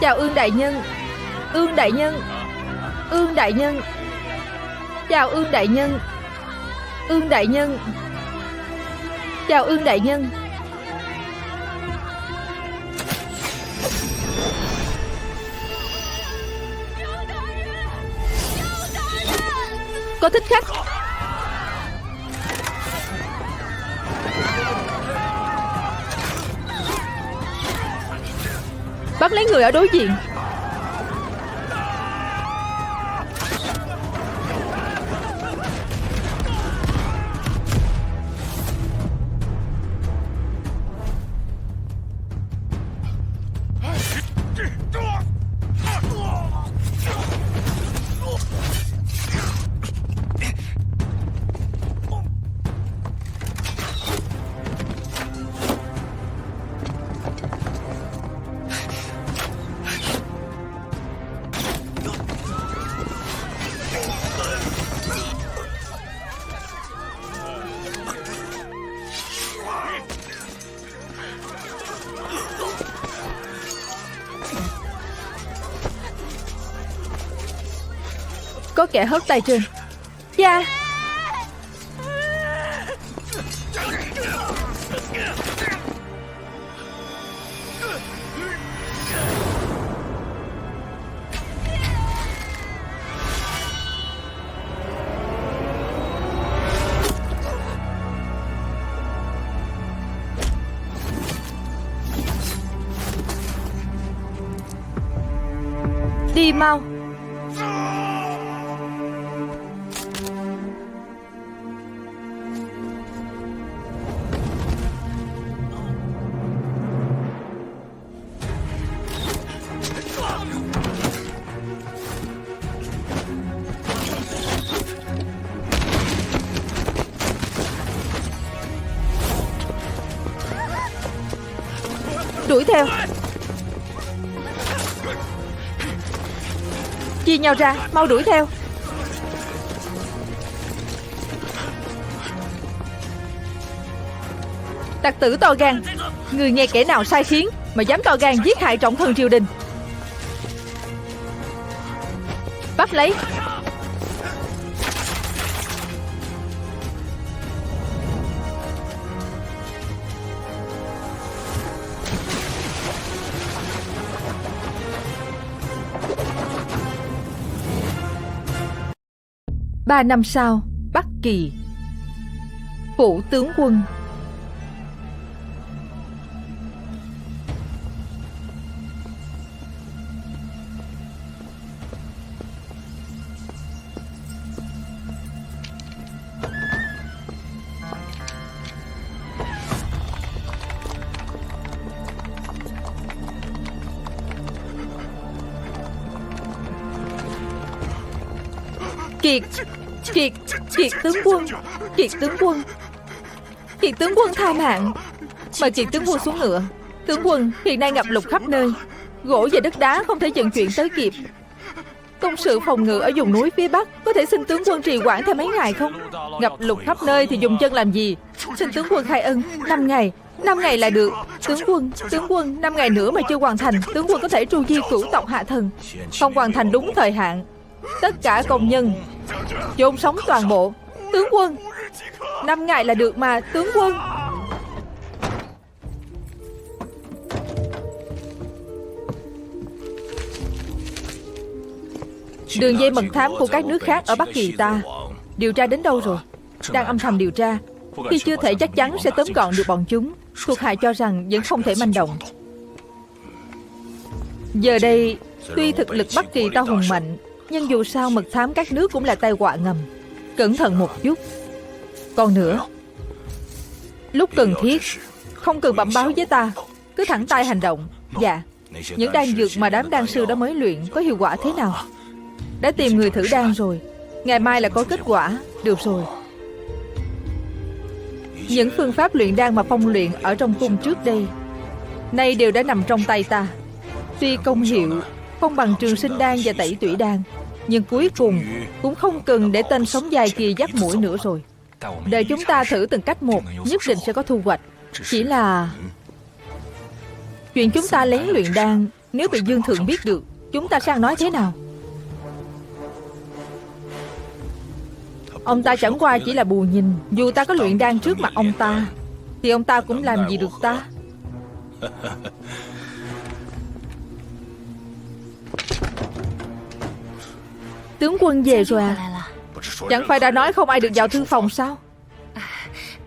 Chào Ương đại nhân. Ương đại nhân. Ương đại nhân. Chào Ương đại nhân. Ương đại nhân. Chào Ương đại nhân. Có thích khách. Bắt lấy người ở đối diện. Có kẻ hất tay trên. Cha. Đi mau. Đuổi theo. Chia nhau ra, mau đuổi theo. Tặc tử to gan. Người nghe kẻ nào sai khiến mà dám to gan giết hại trọng thần triều đình. Bắt lấy. Ba năm sau, Bắc Kỳ. Phủ tướng quân. Kiệt tướng quân. Kiệt tướng quân. Kiệt tướng quân tha mạng. Mời Kiệt tướng quân xuống ngựa. Tướng quân, hiện nay ngập lụt khắp nơi. Gỗ và đất đá không thể vận chuyển tới kịp. Công sự phòng ngự ở vùng núi phía Bắc có thể xin tướng quân trì hoãn thêm mấy ngày không? Ngập lụt khắp nơi thì dùng chân làm gì? Xin tướng quân khai ân. 5 ngày. 5 ngày là được. Tướng quân, 5 ngày nữa mà chưa hoàn thành, tướng quân có thể tru di cửu tộc hạ thần. Không hoàn thành đúng thời hạn, tất cả công nhân chôn sống toàn bộ. Tướng quân, 5 ngày là được mà, tướng quân. Đường dây mật thám của các nước khác ở Bắc Kỳ ta điều tra đến đâu rồi? Đang âm thầm điều tra. Khi chưa thể chắc chắn sẽ tóm gọn được bọn chúng, thuộc hạ cho rằng vẫn không thể manh động. Giờ đây, tuy thực lực Bắc Kỳ ta hùng mạnh, nhưng dù sao mật thám các nước cũng là tai họa ngầm. Cẩn thận một chút. Còn nữa, lúc cần thiết không cần bẩm báo với ta, cứ thẳng tay hành động. Dạ. Những đan dược mà đám đan sư đó mới luyện có hiệu quả thế nào? Đã tìm người thử đan rồi, ngày mai là có kết quả. Được rồi. Những phương pháp luyện đan mà Phong luyện ở trong cung trước đây, nay đều đã nằm trong tay ta. Tuy công hiệu không bằng Trường Sinh đan và Tẩy Tủy đan, nhưng cuối cùng cũng không cần để tên sống dài kia dắt mũi nữa rồi. Đợi chúng ta thử từng cách một, nhất định sẽ có thu hoạch. Chỉ là chuyện chúng ta lén luyện đan Nếu bị Dương Thượng biết được, chúng ta sẽ ăn nói thế nào? Ông ta chẳng qua chỉ là bù nhìn. Dù ta có luyện đan trước mặt ông ta thì ông ta cũng làm gì được ta. Tướng quân về rồi à? Chẳng phải đã nói không ai được vào thư phòng sao?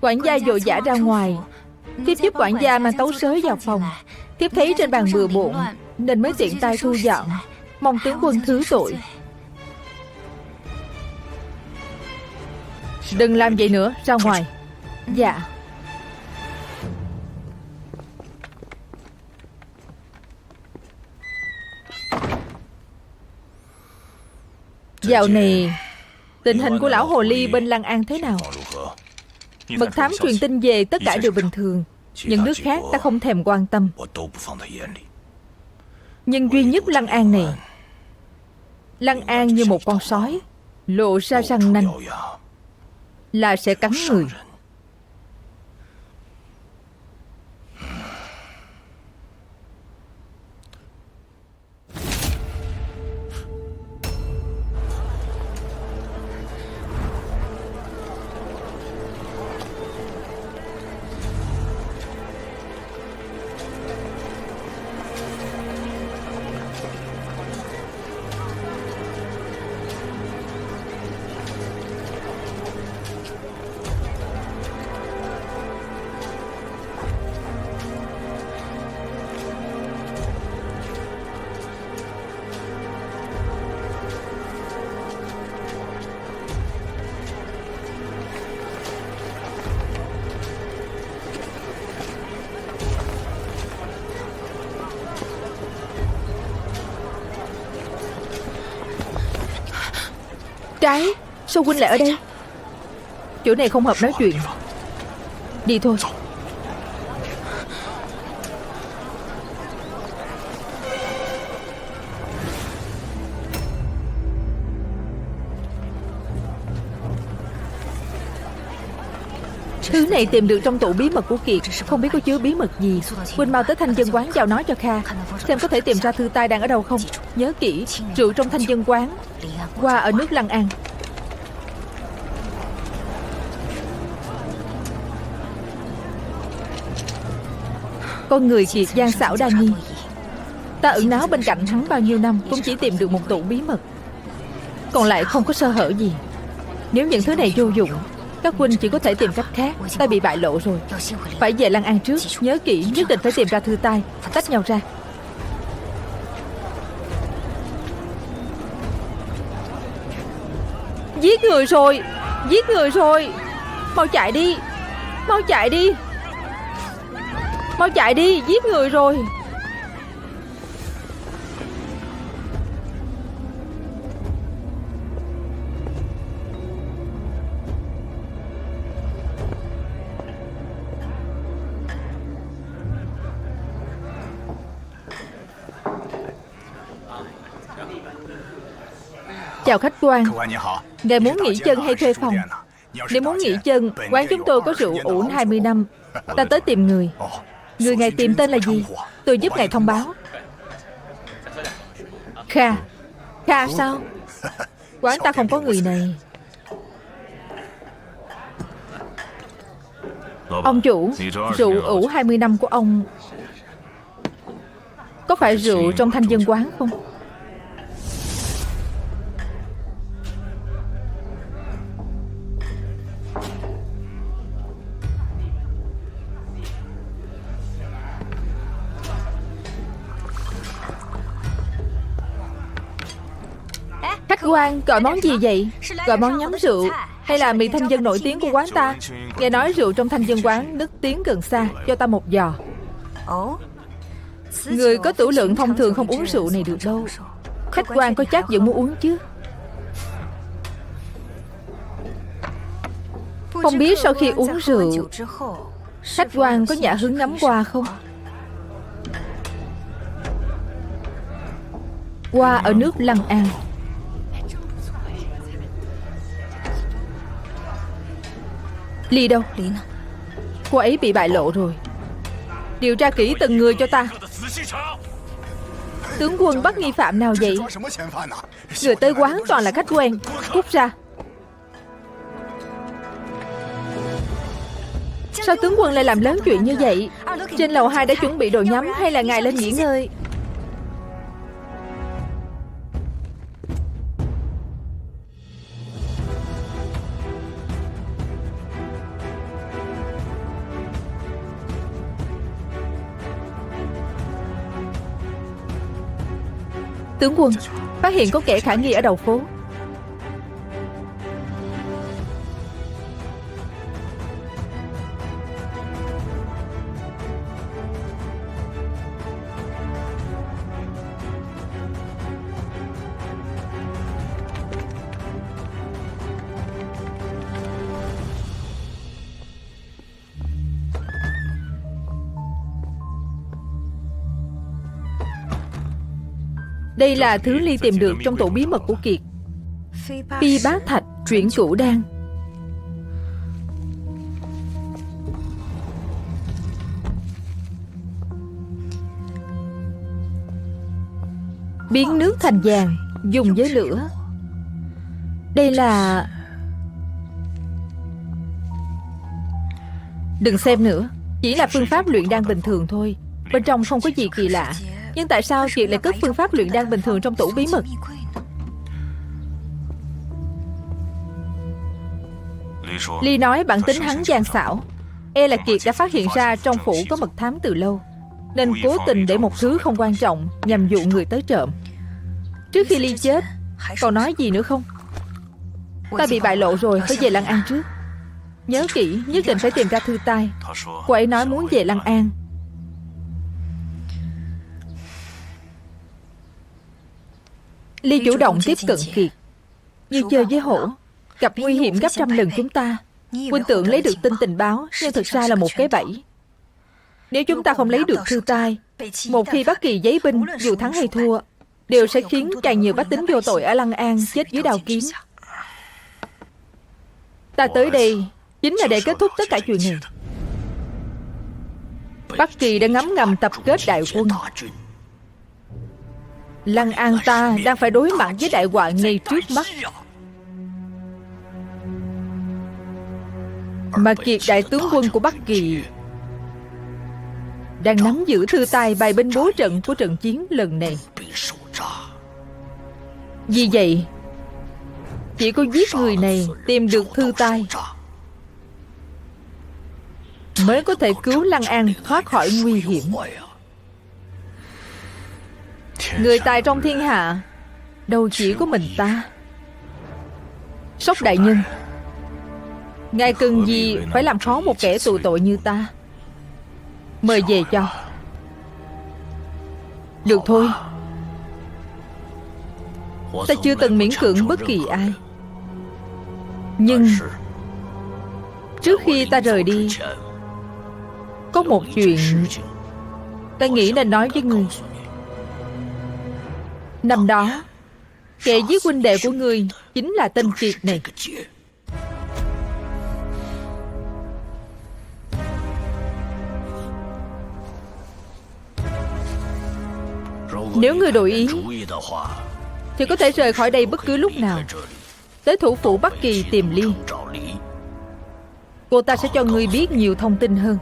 Quản gia vội vã ra ngoài. Thiếp giúp quản gia mang tấu sới vào phòng. Thiếp thấy trên bàn bừa bộn nên mới tiện tay thu dọn. Mong tướng quân thứ tội. Đừng làm vậy nữa, ra ngoài. Dạ. Dạo này tình hình của lão hồ ly bên Lăng An thế nào? Mật thám truyền tin về tất cả đều bình thường. Những nước khác ta không thèm quan tâm. Nhưng duy nhất Lăng An này, Lăng An như một con sói, lộ ra răng nanh là sẽ cắn người. Trái, sao huynh lại ở đây? Chỗ này không hợp nói chuyện. Đi thôi. Thứ này tìm được trong tủ bí mật của Kiệt, không biết có chứa bí mật gì. Huynh mau tới Thanh Dân quán giao nói cho Kha, xem có thể tìm ra thư tai đang ở đâu không. Nhớ kỹ, rượu trong Thanh Dân quán, qua ở nước Lăng An. Con người Kiệt gian xảo đa nghi. Ta ẩn náu bên cạnh hắn bao nhiêu năm cũng chỉ tìm được một tủ bí mật, còn lại không có sơ hở gì. Nếu những thứ này vô dụng, các huynh chỉ có thể tìm cách khác. Ta bị bại lộ rồi, phải về Lăng An trước. Nhớ kỹ, nhất định phải tìm ra thư tai. Tách nhau ra. Giết người rồi, giết người rồi. Mau chạy đi, mau chạy đi, mau chạy đi, giết người rồi. Chào khách quan. Ngài muốn nghỉ chân hay thuê phòng? Nếu muốn nghỉ chân, quán chúng tôi có rượu ủ 20 năm. Ta tới tìm người. Người ngài tìm tên là gì? Tôi giúp ngài thông báo. Kha. Kha sao? Quán ta không có người này. Ông chủ, rượu ủ 20 năm của ông có phải rượu trong Thanh Dân quán không? Khách quan, gọi món gì vậy? Gọi món nhắm rượu hay là mì Thanh Dân nổi tiếng của quán ta? Nghe nói rượu trong Thanh Dân quán nức tiếng gần xa. Cho ta một giò. Người có tửu lượng thông thường không uống rượu này được đâu. Khách quan có chắc vẫn muốn uống chứ? Không biết sau khi uống rượu, khách quan có nhã hứng ngắm qua không? Qua ở nước Lăng An. Ly đâu? Cô ấy bị bại lộ rồi. Điều tra kỹ từng người cho ta. Tướng quân bắt nghi phạm nào vậy? Người tới quán toàn là khách quen. Cút ra. Sao tướng quân lại làm lớn chuyện như vậy? Trên lầu 2 đã chuẩn bị đồ nhắm, hay là ngài lên nghỉ ngơi? Tướng quân, phát hiện có kẻ khả nghi ở đầu phố. Đây là thứ Ly tìm được trong tủ bí mật của Kiệt. Phi bát thạch chuyển cửu đan. Biến nước thành vàng, dùng với lửa. Đây là... Đừng xem nữa, chỉ là phương pháp luyện đan bình thường thôi. Bên trong không có gì kỳ lạ. Nhưng tại sao Kiệt lại cất phương pháp luyện đan bình thường trong tủ bí mật? Ly nói bản tính hắn gian xảo. E là Kiệt đã phát hiện ra trong phủ có mật thám từ lâu, nên cố tình để một thứ không quan trọng nhằm dụ người tới trộm. Trước khi Ly chết, còn nói gì nữa không? Ta bị bại lộ rồi, phải về Lăng An trước. Nhớ kỹ, nhất định phải tìm ra Thư Tai. Cô ấy nói muốn về Lăng An. Ly chủ động tiếp cận Kiệt, như chơi với hổ. Gặp nguy hiểm gấp trăm lần chúng ta. Huynh tưởng lấy được tin tình báo, nhưng thực ra là một cái bẫy. Nếu chúng ta không lấy được Thư Tai, một khi bất kỳ giấy binh, dù thắng hay thua, đều sẽ khiến càng nhiều bách tính vô tội ở Lăng An chết dưới đao kiếm. Ta tới đây chính là để kết thúc tất cả chuyện này. Bắc Kỳ đã ngấm ngầm tập kết đại quân. Lăng An ta đang phải đối mặt với đại họa ngay trước mắt. Mà Kiệt đại tướng quân của Bắc Kỳ đang nắm giữ Thư Tai bài binh bố trận của trận chiến lần này. Vì vậy, chỉ có giết người này, tìm được Thư Tai, mới có thể cứu Lăng An thoát khỏi nguy hiểm. Người tài trong thiên hạ đâu chỉ có mình ta. Sóc đại nhân, ngài cần gì phải làm khó một kẻ tù tội như ta? Mời về cho. Được thôi. Ta chưa từng miễn cưỡng bất kỳ ai. Nhưng trước khi ta rời đi, có một chuyện ta nghĩ nên nói với ngươi. Năm đó, kẻ giết huynh đệ của ngươi chính là tên Kiệt này. Nếu ngươi đổi ý thì có thể rời khỏi đây bất cứ lúc nào, tới thủ phủ Bắc Kỳ tìm Ly. Cô ta sẽ cho ngươi biết nhiều thông tin hơn.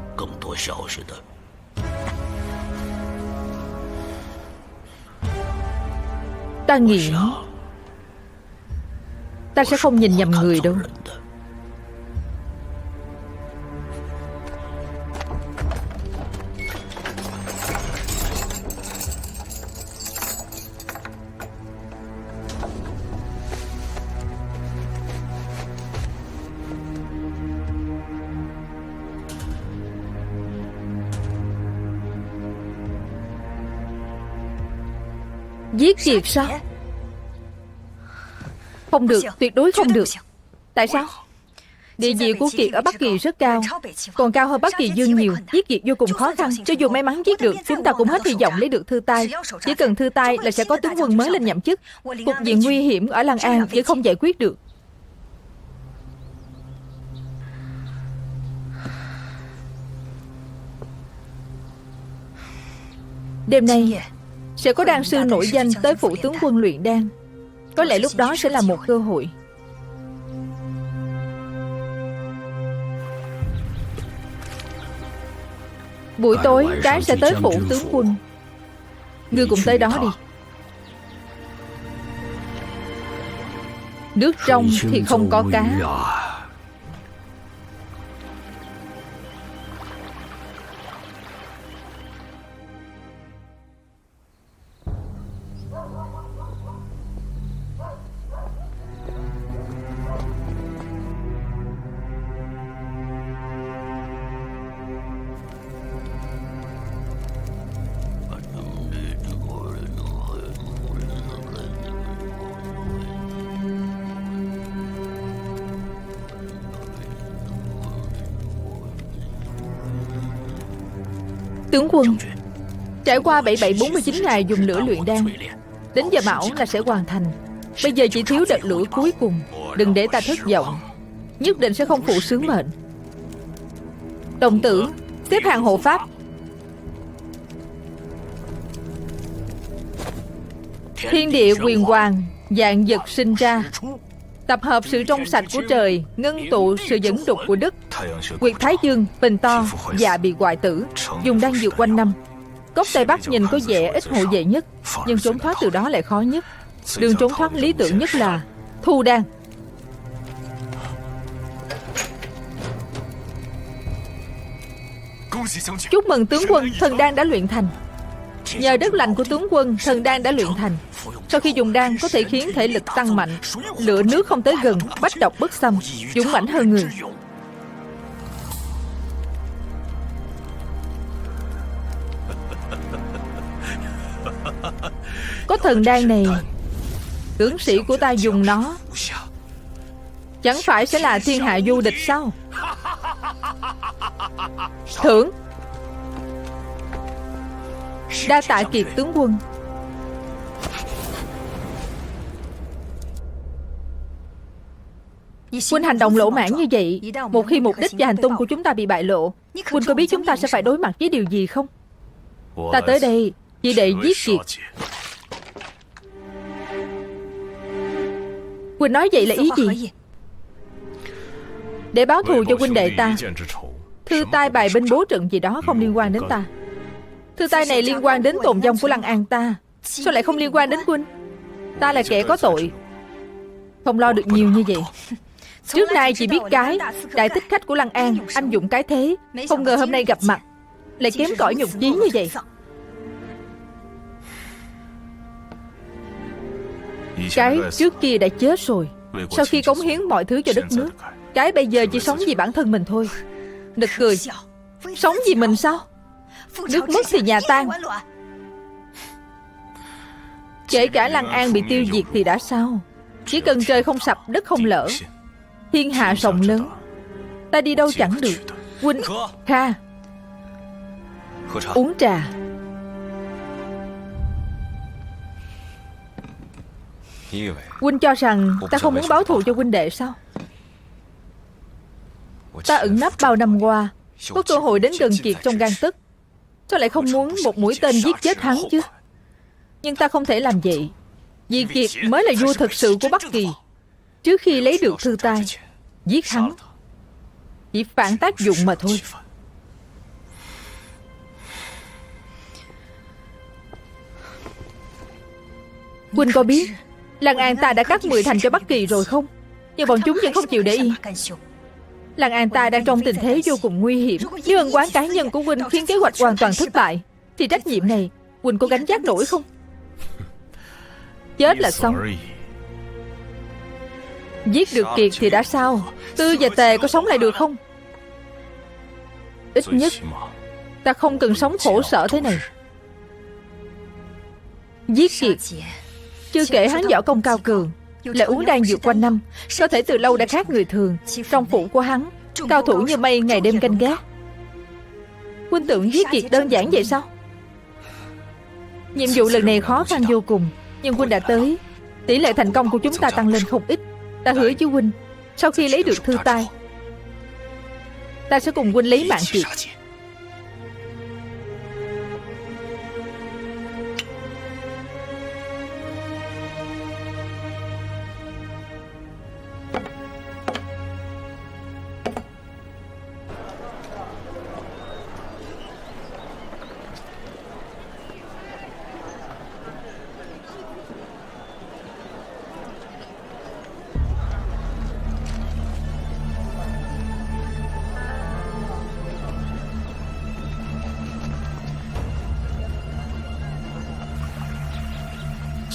Ta nghĩ ta sẽ không nhìn nhầm người đâu. Giết Kiệt sao? Không được, tuyệt đối không được. Tại sao? Địa vị của Kiệt ở Bắc Kỳ rất cao, còn cao hơn Bắc Kỳ Dương nhiều. Giết Kiệt vô cùng khó khăn. Cho dù may mắn giết được, chúng ta cũng hết hy vọng lấy được Thư Tai. Chỉ cần Thư Tai là sẽ có tướng quân mới lên nhậm chức. Cục diện nguy hiểm ở Lăng An vẫn không giải quyết được. Đêm nay sẽ có đan sư nổi danh tới phủ tướng quân luyện đan. Có lẽ lúc đó sẽ là một cơ hội. Buổi tối cái sẽ tới phủ tướng quân. Ngươi cũng tới đó đi. Nước trong thì không có cá. Tướng quân, trải qua 7749 ngày dùng lửa luyện đan, đến giờ mão là sẽ hoàn thành. Bây giờ chỉ thiếu đợt lửa cuối cùng. Đừng để ta thất vọng. Nhất định sẽ không phụ sứ mệnh. Đồng tử, xếp hàng hộ pháp. Thiên địa quyền hoàng, vạn vật sinh ra. Tập hợp sự trong sạch của trời, ngưng tụ sự dẫn đục của đất. Quyệt Thái Dương, phình to, dạ bị hoại tử. Dùng đan dược quanh năm. Cốc Tây Bắc nhìn có vẻ ít hộ vệ nhất, nhưng trốn thoát từ đó lại khó nhất. Đường trốn thoát lý tưởng nhất là thu đan. Chúc mừng tướng quân, thần đan đã luyện thành. Nhờ đất lành của tướng quân, thần đan đã luyện thành. Sau khi dùng đan có thể khiến thể lực tăng mạnh, lửa nước không tới gần, bách độc bất xâm, dũng mãnh hơn người. Có thần đan này, tướng sĩ của ta dùng nó, chẳng phải sẽ là thiên hạ vô địch sao? Thưởng. Đa tạ Kiệt tướng quân. Huynh hành động lỗ mãn như vậy, một khi mục đích và hành tung của chúng ta bị bại lộ, Huynh có biết chúng ta sẽ phải đối mặt với điều gì không? Ta tới đây chỉ để giết Kiệt. Huynh nói vậy là ý gì? Để báo thù cho huynh đệ ta. Thư tai bài binh bố trận gì đó không liên quan đến ta. Thư tai này liên quan đến tồn vong của Lăng An ta. Sao lại không liên quan đến huynh? Ta là kẻ có tội, không lo được nhiều như vậy. Trước nay chỉ biết cái đại thích khách của Lăng An, anh dụng cái thế. Không ngờ hôm nay gặp mặt lại kém cỏi nhục chí như vậy. Cái trước kia đã chết rồi, sau khi cống hiến mọi thứ cho đất nước. Cái bây giờ chỉ sống vì bản thân mình thôi. Nực cười. Sống vì mình sao? Nước mất thì nhà tan. Kể cả Lăng An bị tiêu diệt thì đã sao? Chỉ cần trời không sập, đất không lở, thiên hạ rộng lớn, ta đi đâu chẳng được. Huynh, Kha, uống trà. Huynh cho rằng ta không muốn báo thù cho huynh đệ sao? Ta ẩn nấp bao năm qua, có cơ hội đến gần Kiệt trong gang tấc. Sao lại không muốn một mũi tên giết chết hắn chứ? Nhưng ta không thể làm vậy, vì Kiệt mới là vua thực sự của Bắc Kỳ. Trước khi lấy được thư tai, giết hắn chỉ phản tác dụng mà thôi. Huynh có biết Lăng An ta đã cắt 10 thành cho Bắc Kỳ rồi không? Nhưng bọn chúng vẫn không chịu để yên. Lăng An ta đang trong tình thế vô cùng nguy hiểm. Nếu ân oán cá nhân của huynh khiến kế hoạch hoàn toàn thất bại, thì trách nhiệm này huynh có gánh vác nổi không? Chết là xong. Giết được Kiệt thì đã sao? Tư và Tề có sống lại được không? Ít nhất ta không cần sống khổ sở thế này. Giết Kiệt, chưa kể hắn võ công cao cường, lại uống đan dược quanh năm, có thể từ lâu đã khác người thường. Trong phủ của hắn, cao thủ như mây ngày đêm canh gác. Huynh tưởng giết Kiệt đơn giản vậy sao? Nhiệm vụ lần này khó khăn vô cùng, nhưng huynh đã tới, tỷ lệ thành công của chúng ta tăng lên không ít. Ta hứa với huynh, sau khi lấy được thư tai, ta sẽ cùng huynh lấy mạng Kiệt.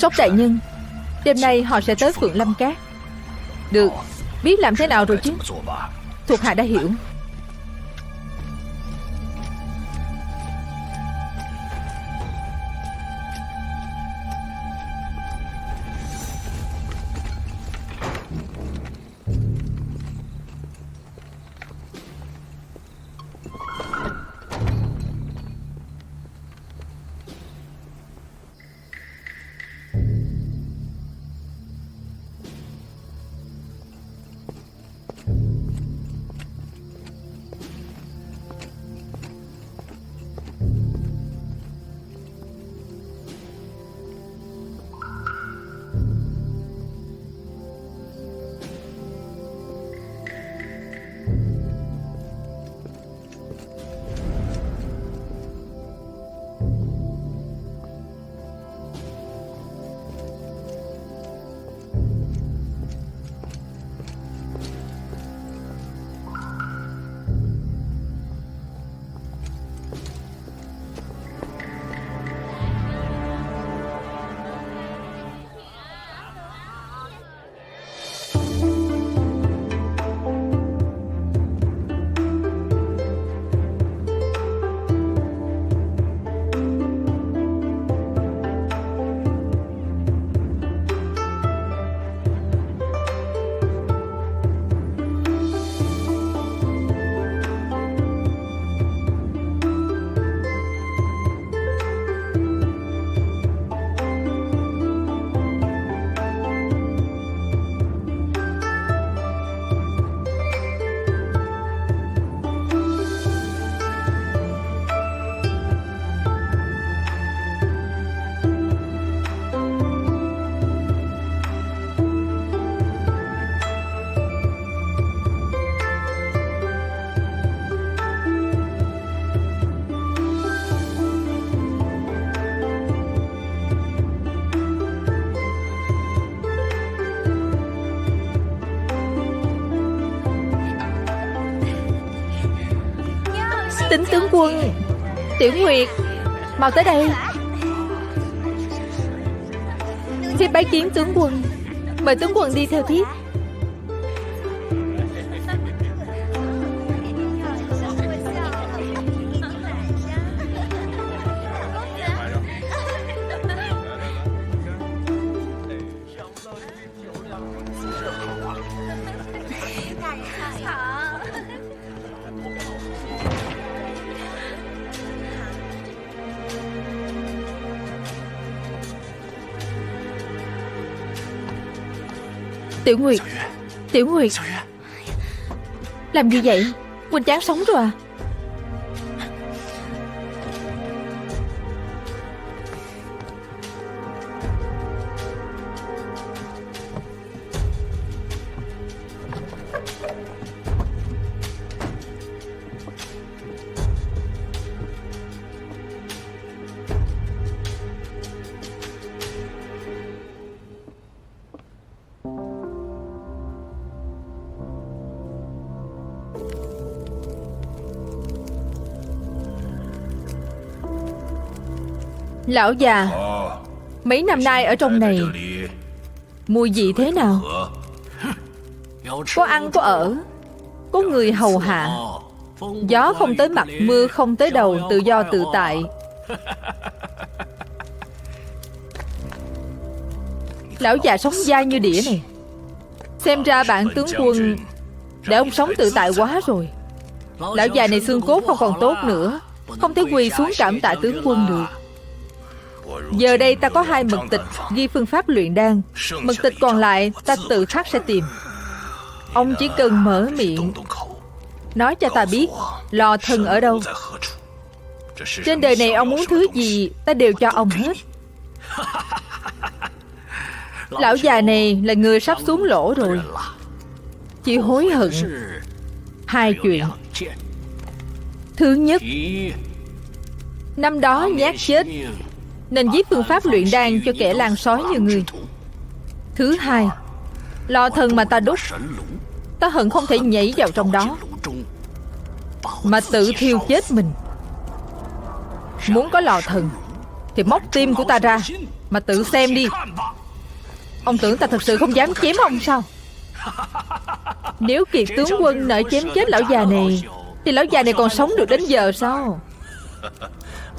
Sóc đại nhân, đêm nay họ sẽ tới Phượng Lâm Cát. Được, biết làm thế nào rồi chứ? Thuộc hạ đã hiểu. Tính tướng quân, Tiểu Nguyệt, mau tới đây. Thiếp bái kiến tướng quân. Mời tướng quân đi theo thiếp. Tiểu Nguyệt, Tiểu Nguyệt, làm gì vậy? Quỳnh chán sống rồi à? Lão già, mấy năm nay ở trong này mùi vị thế nào? Có ăn có ở, có người hầu hạ, gió không tới mặt, mưa không tới đầu, tự do tự tại. Lão già sống dai như đĩa này. Xem ra bạn tướng quân để ông sống tự tại quá rồi. Lão già này xương cốt không còn tốt nữa, không thể quỳ xuống cảm tạ tướng quân được. Giờ đây ta có 2 mật tịch ghi phương pháp luyện đan. Mật tịch còn lại ta tự khắc sẽ tìm. Ông chỉ cần mở miệng nói cho ta biết lò thần ở đâu. Trên đời này ông muốn thứ gì ta đều cho ông hết. Lão già này là người sắp xuống lỗ rồi. Chỉ hối hận 2 chuyện. Thứ nhất, năm đó nhát chết nên viết phương pháp luyện đan cho kẻ lang sói như người. Thứ hai, lò thần mà ta đốt, ta hận không thể nhảy vào trong đó mà tự thiêu chết mình. Muốn có lò thần thì móc tim của ta ra, Mà tự xem đi. Ông tưởng ta thật sự không dám chém ông sao? Nếu Kiệt tướng quân nỡ chém chết lão già này thì lão già này còn sống được đến giờ sao?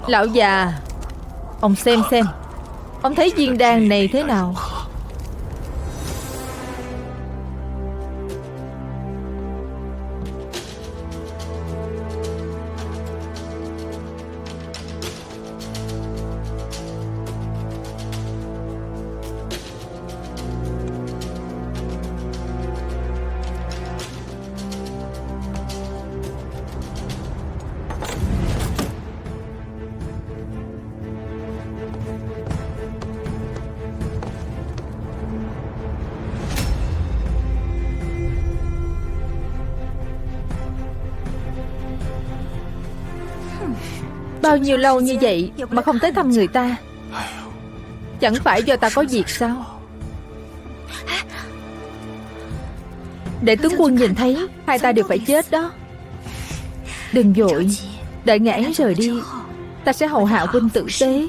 Lão già, ông xem. Ông thấy viên đan này thế nào? Bao nhiêu lâu như vậy mà không tới thăm người ta? Chẳng phải do ta có việc sao? Để tướng quân nhìn thấy hai ta đều phải chết đó. Đừng vội, đợi ngài ấy rời đi, ta sẽ hầu hạ huynh tử tế.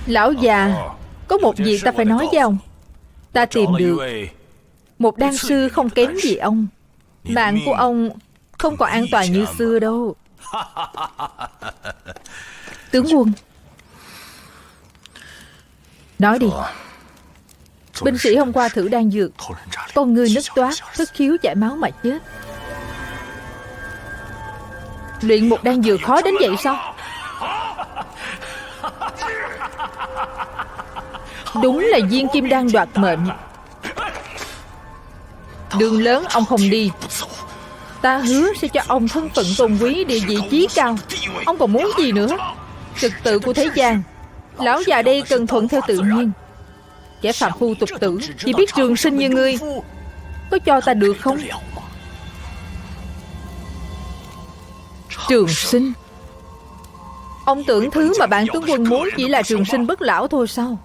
Lão già, có một việc ta phải nói với ông. Ta tìm được một đan sư không kém gì ông. Mạng của ông không còn an toàn như xưa đâu. Tướng quân, nói đi. Binh sĩ hôm qua thử đan dược, con ngươi nứt toát, thất khiếu chảy máu mà chết. Luyện một đan dược khó đến vậy sao? Đúng là viên kim đan đoạt mệnh. Đường lớn ông không đi, ta hứa sẽ cho ông thân phận tôn quý, địa vị chí cao. Ông còn muốn gì nữa? Trật tự của thế gian, lão già đây cần thuận theo tự nhiên. Kẻ phàm phu tục tử chỉ biết trường sinh như ngươi, có cho ta được không? Trường sinh? Ông tưởng thứ mà bạn tướng quân muốn chỉ là trường sinh bất lão thôi sao?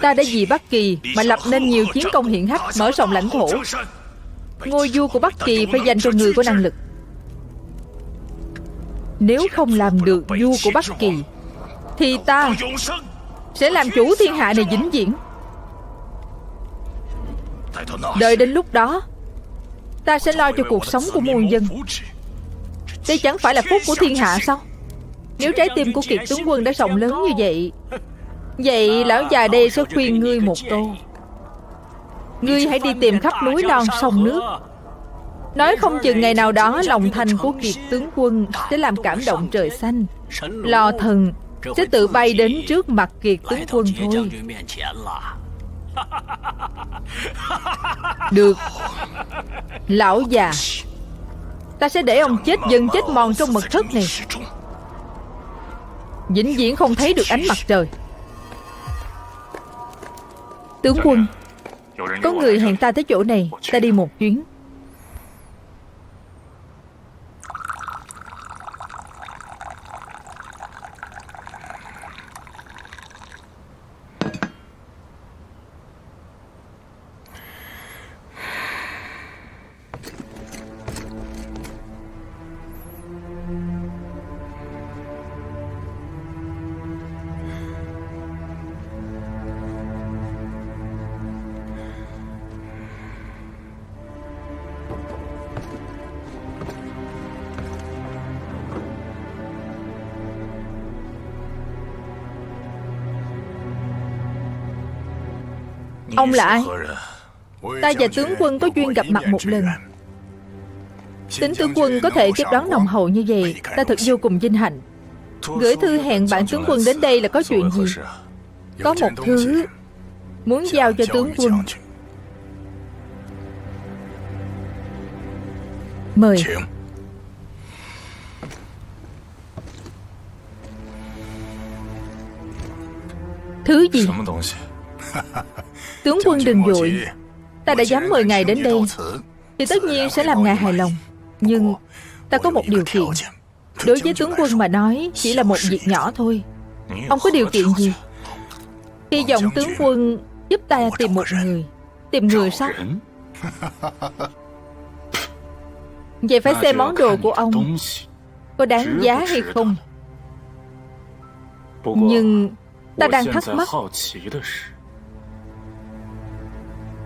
Ta đã vì Bắc Kỳ mà lập nên nhiều chiến công hiển hách, mở rộng lãnh thổ. Ngôi vua của Bắc Kỳ phải dành cho người có năng lực. Nếu không làm được vua của Bắc Kỳ thì ta sẽ làm chủ thiên hạ này vĩnh viễn. Đợi đến lúc đó, ta sẽ lo cho cuộc sống của muôn dân. Đây chẳng phải là phúc của thiên hạ sao? Nếu trái tim của Kiệt tướng quân đã rộng lớn như vậy, vậy lão già đây sẽ khuyên ngươi một câu. Ngươi hãy đi tìm khắp núi non sông nước. Nói không chừng ngày nào đó lòng thành của Kiệt tướng quân sẽ làm cảm động trời xanh. Lò thần sẽ tự bay đến trước mặt Kiệt tướng quân thôi. Được, lão già, ta sẽ để ông chết dần chết mòn trong mật thất này, vĩnh viễn không thấy được ánh mặt trời. Tướng quân, có người hẹn ta tới chỗ này, ta đi một chuyến. Ông là ai? Ta và tướng quân có duyên gặp mặt một lần. Tính tướng quân có thể tiếp đón nồng hậu như vậy, ta thật vô cùng vinh hạnh. Gửi thư hẹn bạn tướng quân đến đây là có chuyện gì? Có một thứ muốn giao cho tướng quân. Mời. Thứ gì? Tướng quân đừng vội. Ta đã dám mời ngài đến đây thì tất nhiên sẽ làm ngài hài lòng. Nhưng ta có một điều kiện. Đối với tướng quân mà nói chỉ là một việc nhỏ thôi. Ông có điều kiện gì? Hy vọng tướng quân giúp ta tìm một người. Tìm người sao? Vậy phải xem món đồ của ông có đáng giá hay không. Nhưng ta đang thắc mắc,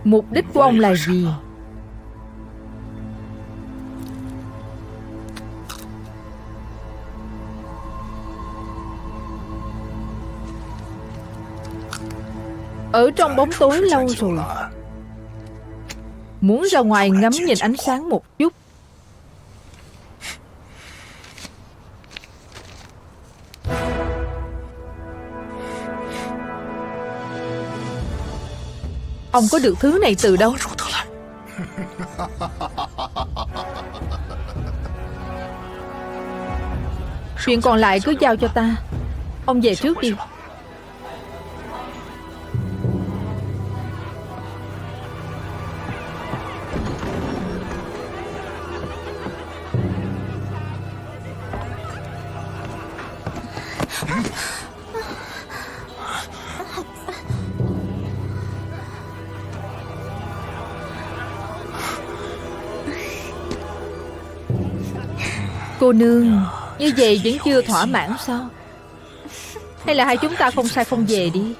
mục đích của ông là gì? Ở trong bóng tối lâu rồi, muốn ra ngoài ngắm nhìn ánh sáng một chút. Ông có được thứ này từ đâu? Chuyện còn lại cứ giao cho ta. Ông về trước đi. Cô nương, như vậy vẫn chưa thỏa mãn sao? Hay là hai chúng ta không sai không về đi?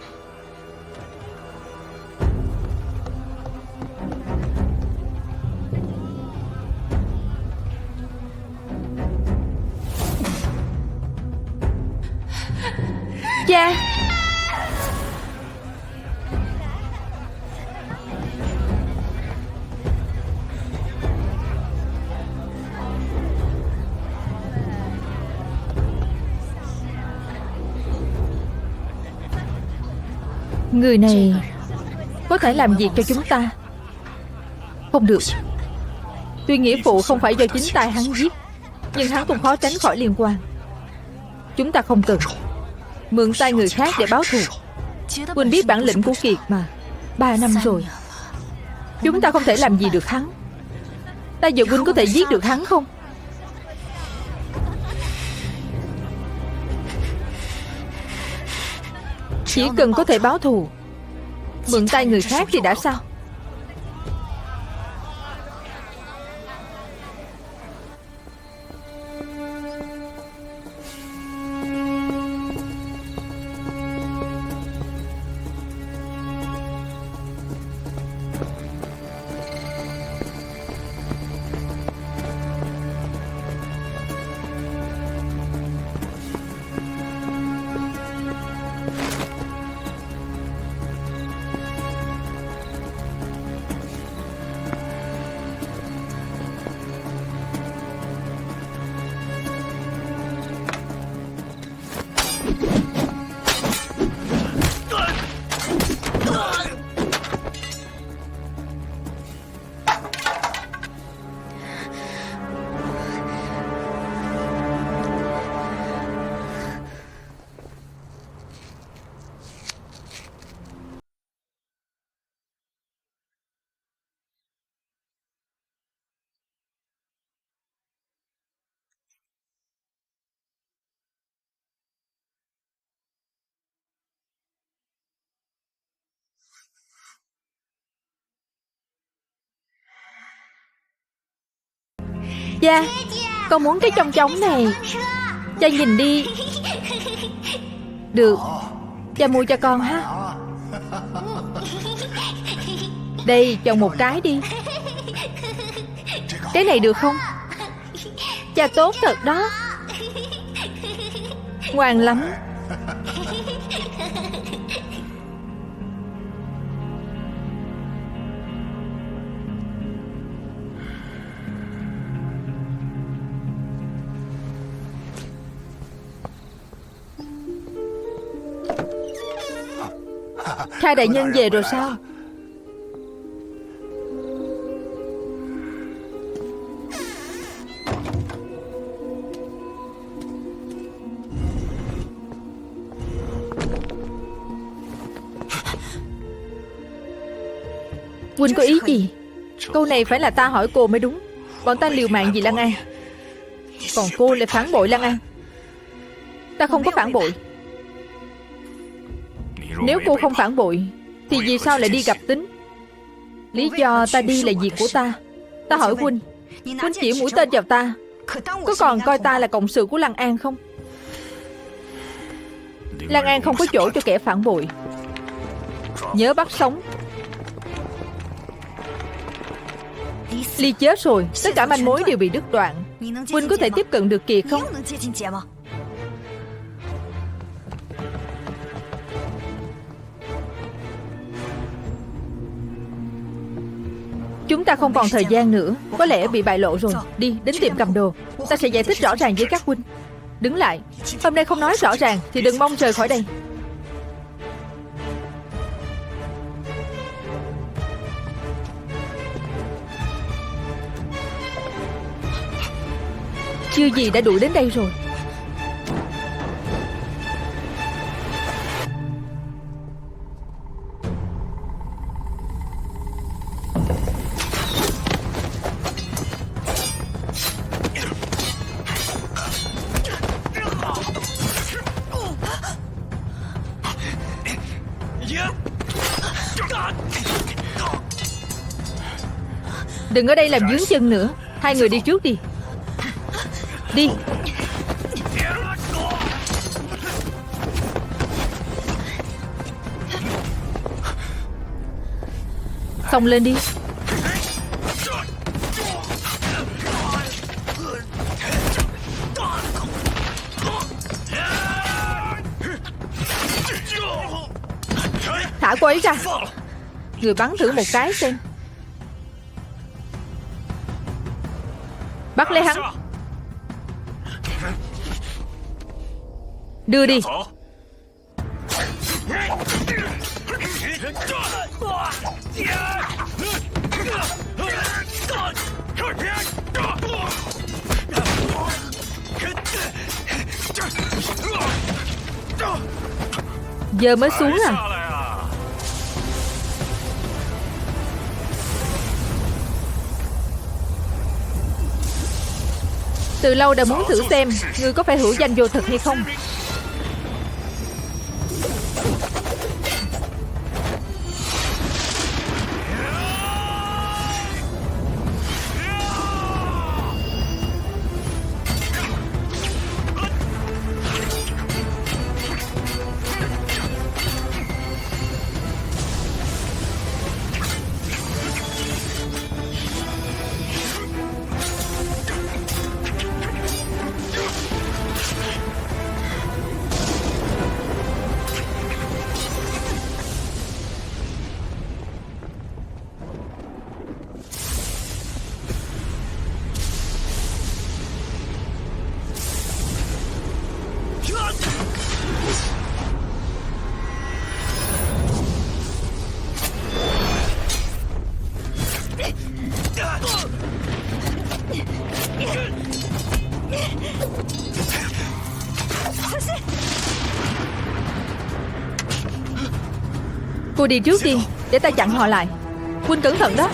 Cha! Người này có thể làm việc cho chúng ta. Không được. Tuy nghĩa phụ không phải do chính tay hắn giết, nhưng hắn cũng khó tránh khỏi liên quan. Chúng ta không cần mượn tay người khác để báo thù. Quỳnh biết bản lĩnh của Kiệt mà. 3 năm rồi, chúng ta không thể làm gì được hắn. Ta giờ Quỳnh có thể giết được hắn không? Chỉ cần có thể báo thù, mượn tay người khác thì đã sao? Cha, con muốn cái chong chóng này. Cha nhìn đi. Được, cha mua cho con ha. Đây, chọn một cái đi. Cái này được không? Cha tốt thật đó. Ngoan lắm. Kha đại nhân về rồi sao? Huynh có ý gì? Câu này phải là ta hỏi cô mới đúng. Bọn ta liều mạng vì Lan An, còn cô lại phản bội Lan An. Ta không có phản bội. Nếu cô không phản bội thì vì sao lại đi gặp Tính? Lý do ta đi là việc của ta. Ta hỏi Huynh, Huynh chỉ mũi tên vào ta, có còn coi ta là cộng sự của Lan An không? Lan An không có chỗ cho kẻ phản bội. Nhớ bắt sống. Ly chết rồi, tất cả manh mối đều bị đứt đoạn. Huynh có thể tiếp cận được Kiệt không? Chúng ta không còn thời gian nữa, có lẽ bị bại lộ rồi. Đi, đến tiệm cầm đồ. Ta sẽ giải thích rõ ràng với các huynh. Đứng lại, hôm nay không nói rõ ràng thì đừng mong rời khỏi đây. Chưa gì đã đuổi đến đây rồi. Đừng ở đây làm vướng chân nữa. Hai người đi trước đi. Đi. Xông lên đi. Thả cô ấy ra. Người bắn thử một cái xem. Bắt lấy hắn. Đưa đi. Giờ mới xuống à? Từ lâu đã muốn thử xem ngươi có phải hữu danh vô thực hay không. Cô đi trước đi, để ta chặn họ lại. Huynh cẩn thận đó.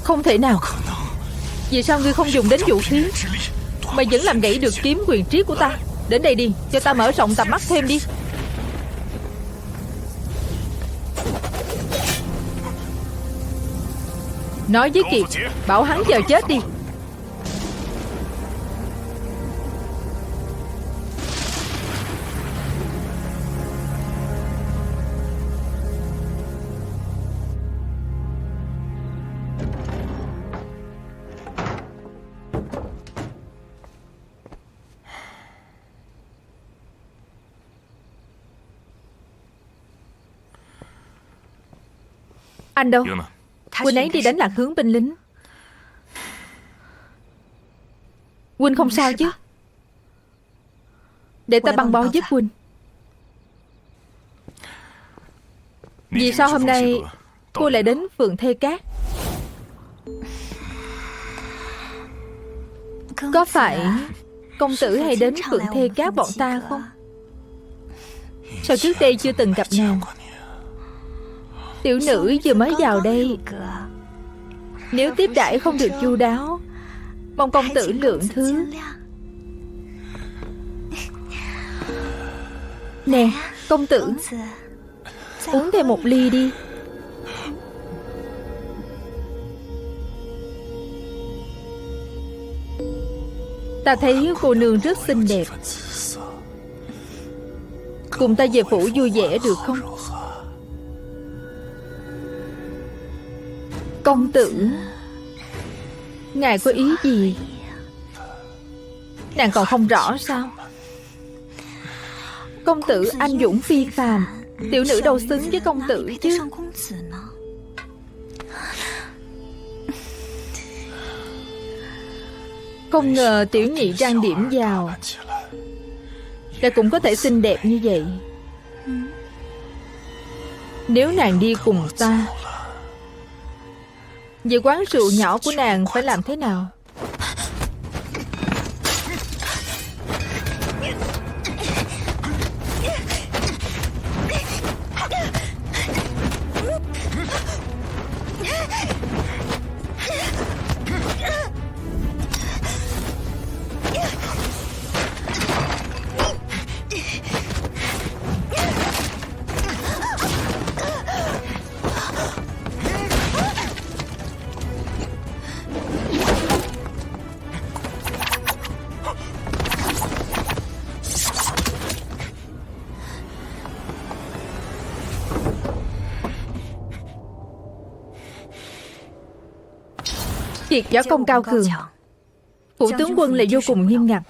Không thể nào. Vì sao ngươi không dùng đến vũ khí mà vẫn làm gãy được kiếm quyền triết của ta? Đến đây đi, cho ta mở rộng tầm mắt thêm đi. Nói với Kiệt, bảo hắn chờ chết đi. Anh đâu? Huynh ấy đi đánh lạc hướng binh lính. Huynh không sao chứ? Để ta băng bó giúp Huynh. Vì sao hôm nay cô lại đến Phượng Thê Cát? Có phải công tử hay đến Phượng Thê Cát bọn ta không? Sao trước đây chưa từng gặp nàng? Tiểu nữ vừa mới vào đây, nếu tiếp đãi không được chu đáo, mong công tử lượng thứ. Nè, công tử, uống thêm một ly đi. Ta thấy cô nương rất xinh đẹp. Cùng ta về phủ vui vẻ được không? Công tử, ngài có ý gì? Nàng còn không rõ sao? Công tử anh dũng phi phàm, tiểu nữ đâu xứng với công tử chứ. Không ngờ tiểu nhị trang điểm vào lại cũng có thể xinh đẹp như vậy. Nếu nàng đi cùng ta, vậy quán rượu nhỏ của nàng phải làm thế nào? Kiệt võ công cao cường, phủ tướng quân lại vô cùng nghiêm ngặt.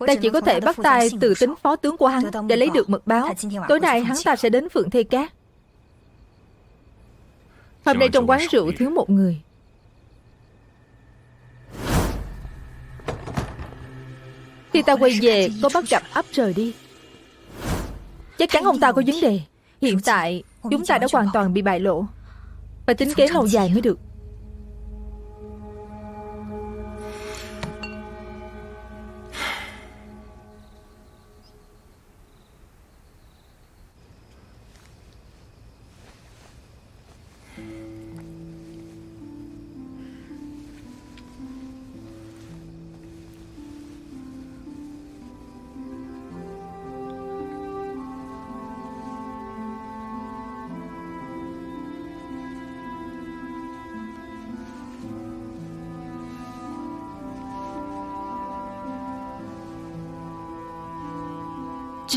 Ta chỉ có thể bắt tay từ tính phó tướng của hắn để lấy được mật báo. Tối nay hắn ta sẽ đến Phượng Thê Cát. Hôm nay trong quán rượu thiếu một người. Khi ta quay về có bắt gặp ấp rời đi. Chắc chắn ông ta có vấn đề. Hiện tại chúng ta đã hoàn toàn bị bại lộ. Phải tính kế lâu dài mới được.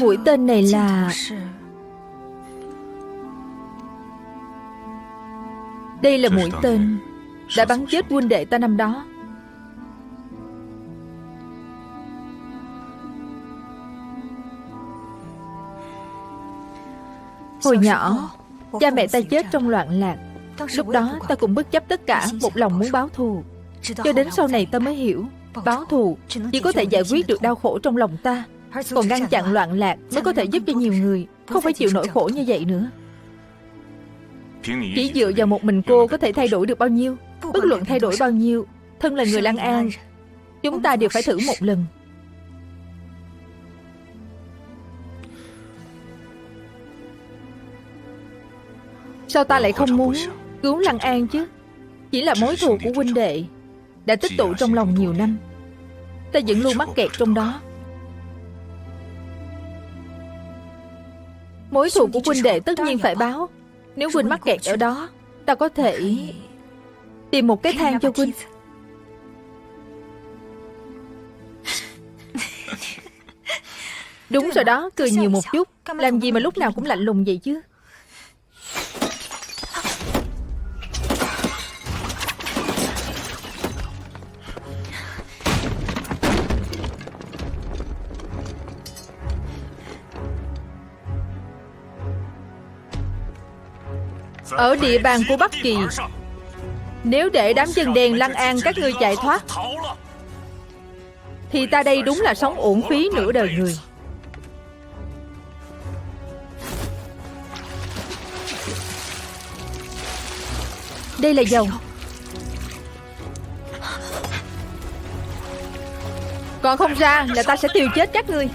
Mũi tên này là... Đây là mũi tên đã bắn chết huynh đệ ta năm đó. Hồi nhỏ, cha mẹ ta chết trong loạn lạc. Lúc đó ta cũng bất chấp tất cả, một lòng muốn báo thù. Cho đến sau này ta mới hiểu, báo thù chỉ có thể giải quyết được đau khổ trong lòng ta, còn ngăn chặn loạn lạc mới có thể giúp cho nhiều người không phải chịu nỗi khổ như vậy nữa. Chỉ dựa vào một mình cô có thể thay đổi được bao nhiêu? Bất luận thay đổi bao nhiêu, thân là người Lăng An, chúng ta đều phải thử một lần. Sao ta lại không muốn cứu Lăng An chứ? Chỉ là mối thù của huynh đệ đã tích tụ trong lòng nhiều năm, ta vẫn luôn mắc kẹt trong đó. Mối thù của huynh đệ tất nhiên phải báo. Nếu huynh mắc kẹt ở đó, ta có thể tìm một cái thang cho huynh. Đúng rồi đó, cười nhiều một chút. Làm gì mà lúc nào cũng lạnh lùng vậy chứ? ở địa bàn của Bắc Kỳ. Nếu để đám dân đen lăng an các ngươi chạy thoát, thì ta đây đúng là sống uổng phí nửa đời người. Đây là dầu. Còn không ra là ta sẽ tiêu chết các ngươi.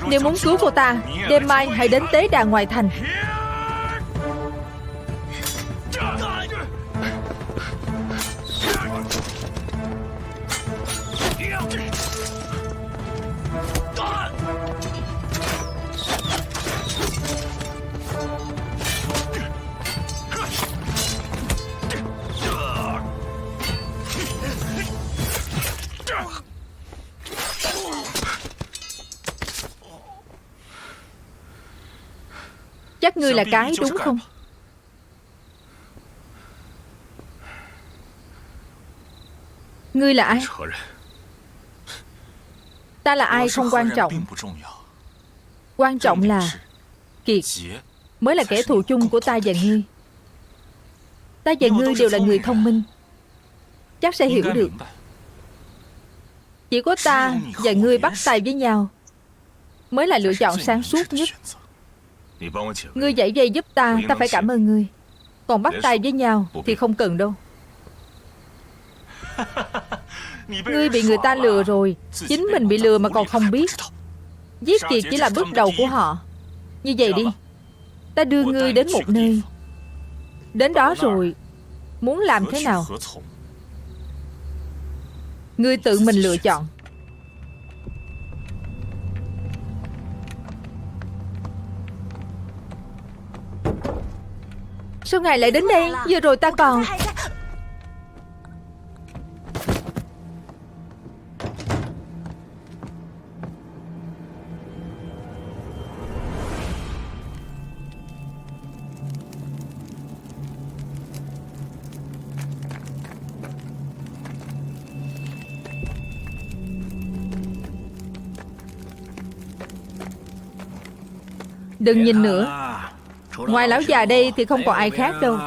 Nếu muốn cứu cô ta, đêm mai hãy đến tế đàn ngoài thành. Chắc ngươi là cái đúng không? Ngươi là ai? Ta là ai không quan trọng. Quan trọng là Kiệt mới là kẻ thù chung của ta và ngươi. Ta và ngươi đều là người thông minh, chắc sẽ hiểu được. Chỉ có ta và ngươi bắt tay với nhau mới là lựa chọn sáng suốt nhất. Ngươi dãy dây giúp ta, ta phải cảm ơn ngươi. Còn bắt tay với nhau thì không cần đâu. Ngươi bị người ta lừa rồi, chính mình bị lừa mà còn không biết. Giết Kiệt chỉ là bước đầu của họ. Như vậy đi, ta đưa ngươi đến một nơi. Đến đó rồi, muốn làm thế nào, ngươi tự mình lựa chọn. Sao ngài lại đến đây? Vừa rồi ta còn... Đừng nhìn nữa. Ngoài lão già đây thì không còn ai khác đâu.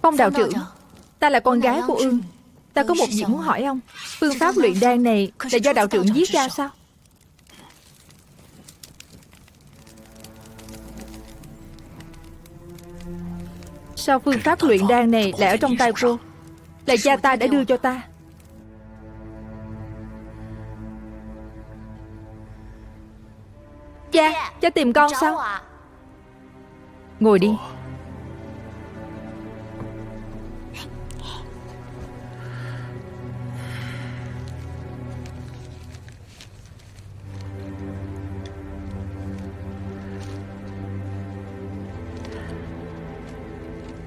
Phong đạo trưởng, ta là con gái của Ương. Ta có một việc muốn hỏi ông. Phương pháp luyện đan này là do đạo trưởng viết ra sao? Sao phương pháp luyện đan này lại ở trong tay cô? Là cha ta đã đưa cho ta. Cha tìm con sao? Ngồi đi.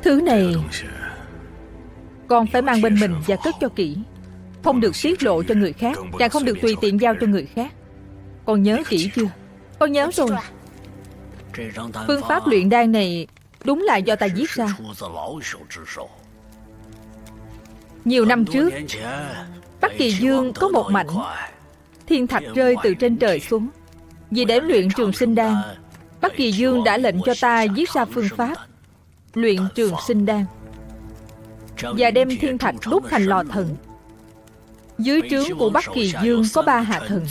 Thứ này con phải mang bên mình và cất cho kỹ. Không được tiết lộ cho người khác, càng không được tùy tiện giao cho người khác. Con nhớ kỹ chưa? Con nhớ rồi. Phương pháp luyện đan này đúng là do ta viết ra. Nhiều năm trước, Bắc Kỳ Dương có một mảnh thiên thạch rơi từ trên trời xuống. Vì để luyện trường sinh đan, Bắc Kỳ Dương đã lệnh cho ta viết ra phương pháp luyện trường sinh đan và đem thiên thạch đúc thành lò thần. Dưới trướng của Bắc Kỳ Dương có 3 hạ thần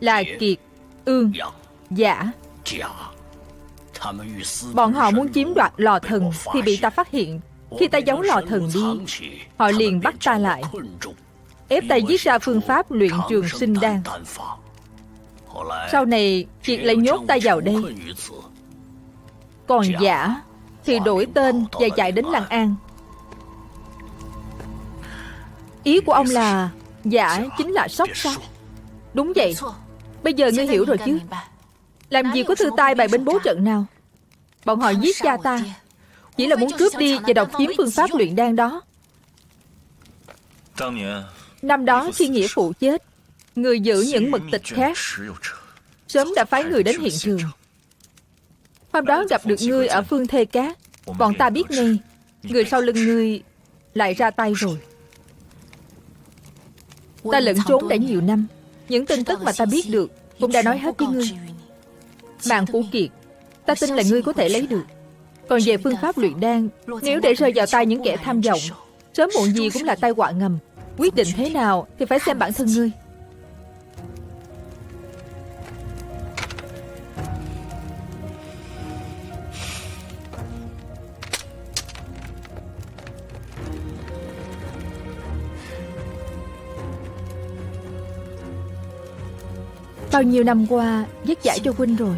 là Kiệt, Ương, Giả. Bọn họ muốn chiếm đoạt lò thần thì bị ta phát hiện. Khi ta giấu lò thần đi, họ liền bắt ta lại, ép ta viết ra phương pháp luyện trường sinh đan. Sau này Kiệt lại nhốt ta vào đây. Còn giả thì đổi tên và chạy đến Lăng An. Ý của ông là giả chính là sóc sao? Đúng vậy. Bây giờ ngươi hiểu rồi chứ? Làm gì có thư tay bày binh bố trận nào. Bọn họ giết cha ta chỉ là muốn cướp đi và độc chiếm phương pháp luyện đan đó. Năm đó khi nghĩa phụ chết, người giữ những mật tịch khác sớm đã phái người đến hiện trường. Hôm đó gặp được ngươi ở Phương Thê Cát, bọn ta biết ngay người sau lưng ngươi lại ra tay rồi. Ta lẫn trốn đã nhiều năm, những tin tức mà ta biết được cũng đã nói hết với ngươi. Mạng của Kiệt ta tin là ngươi có thể lấy được. Còn về phương pháp luyện đan, nếu để rơi vào tay những kẻ tham vọng, sớm muộn gì cũng là tai họa ngầm. Quyết định thế nào thì phải xem bản thân ngươi. Bao nhiêu năm qua vất vả cho huynh rồi.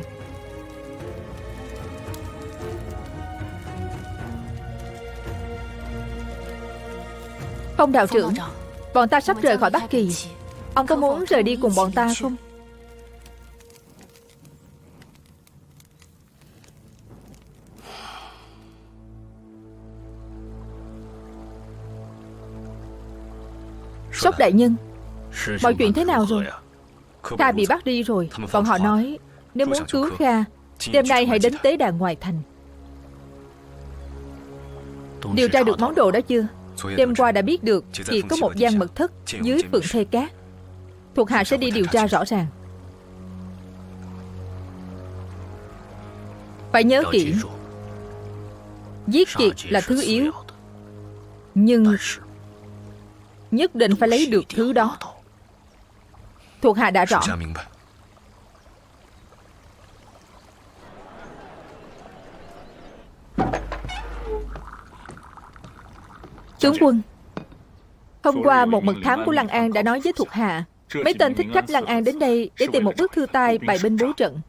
Phong đạo trưởng, bọn ta sắp rời khỏi Bắc Kỳ. Ông có muốn rời đi cùng bọn ta không? Sóc đại nhân, mọi chuyện thế nào rồi? Kha bị bắt đi rồi. Bọn họ nói nếu muốn cứu Kha, đêm nay hãy đến tế đàn ngoài thành. Điều tra được món đồ đó chưa? Đêm qua đã biết được chỉ có một gian mật thất dưới Phượng Thê Cát. Thuộc hạ sẽ đi điều tra rõ ràng. Phải nhớ kỹ, giết Kiệt là thứ yếu, nhưng nhất định phải lấy được thứ đó. Thuộc hạ đã rõ. Tướng quân, hôm qua một mật thám của Lăng An đã nói với thuộc hạ, mấy tên thích khách Lăng An đến đây để tìm một bức thư tay bày binh bố trận.